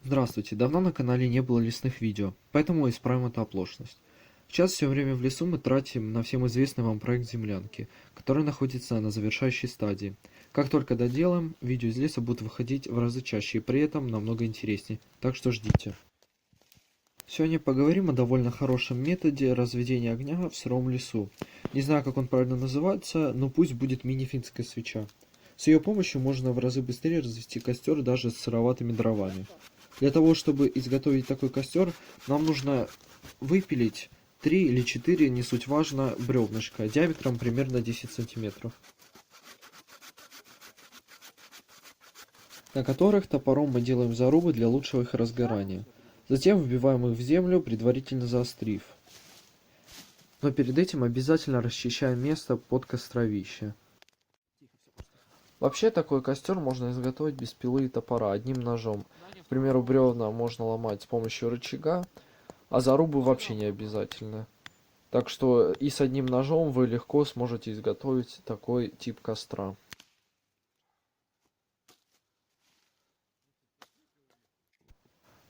Здравствуйте, давно на канале не было лесных видео, поэтому исправим эту оплошность. Сейчас все время в лесу мы тратим на всем известный вам проект землянки, который находится на завершающей стадии. Как только доделаем, видео из леса будут выходить в разы чаще и при этом намного интереснее, так что ждите. Сегодня поговорим о довольно хорошем методе разведения огня в сыром лесу. Не знаю, как он правильно называется, но пусть будет мини-финская свеча. С ее помощью можно в разы быстрее развести костер даже с сыроватыми дровами. Для того, чтобы изготовить такой костер, нам нужно выпилить 3 или 4, не суть важно, бревнышка диаметром примерно 10 сантиметров, на которых топором мы делаем зарубы для лучшего их разгорания. Затем вбиваем их в землю, предварительно заострив. Но перед этим обязательно расчищаем место под костровище. Вообще такой костер можно изготовить без пилы и топора, одним ножом. К примеру, бревна можно ломать с помощью рычага, а зарубы вообще не обязательно. Так что и с одним ножом вы легко сможете изготовить такой тип костра.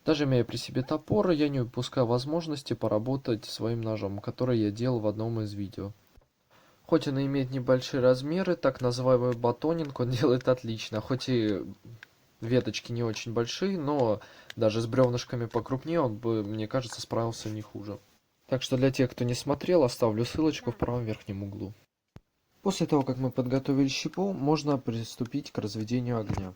Даже имея при себе топор, я не упускаю возможности поработать своим ножом, который я делал в одном из видео. Хоть он и имеет небольшие размеры, так называемый батонинг он делает отлично. Хоть и веточки не очень большие, но даже с бревнышками покрупнее он бы, мне кажется, справился не хуже. Так что для тех, кто не смотрел, оставлю ссылочку в правом верхнем углу. После того, как мы подготовили щепу, можно приступить к разведению огня.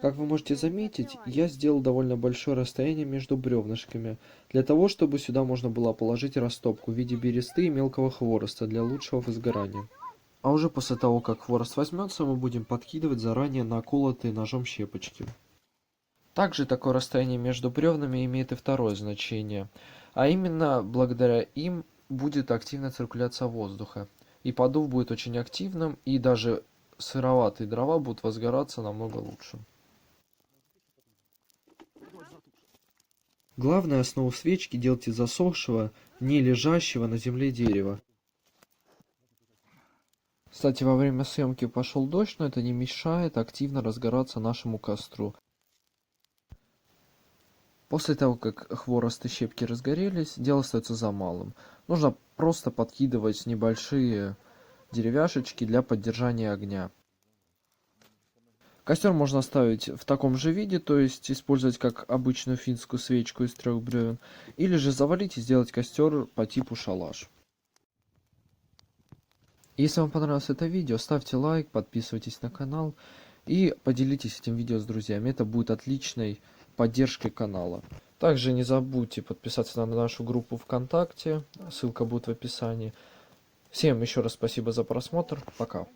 Как вы можете заметить, я сделал довольно большое расстояние между бревнышками, для того, чтобы сюда можно было положить растопку в виде бересты и мелкого хвороста для лучшего возгорания. А уже после того, как хворост возьмется, мы будем подкидывать заранее наколотые ножом щепочки. Также такое расстояние между бревнами имеет и второе значение, а именно благодаря им будет активная циркуляция воздуха, и подув будет очень активным, и даже сыроватые дрова будут возгораться намного лучше. Главное, основу свечки делайте из засохшего, не лежащего на земле дерева. Кстати, во время съемки пошел дождь, но это не мешает активно разгораться нашему костру. После того, как хворост и щепки разгорелись, дело остается за малым. Нужно просто подкидывать небольшие деревяшечки для поддержания огня. Костер можно оставить в таком же виде, то есть использовать как обычную финскую свечку из 3 бревен, или же завалить и сделать костер по типу шалаш. Если вам понравилось это видео, ставьте лайк, подписывайтесь на канал и поделитесь этим видео с друзьями. Это будет отличной поддержкой канала. Также не забудьте подписаться на нашу группу ВКонтакте, ссылка будет в описании. Всем еще раз спасибо за просмотр, пока.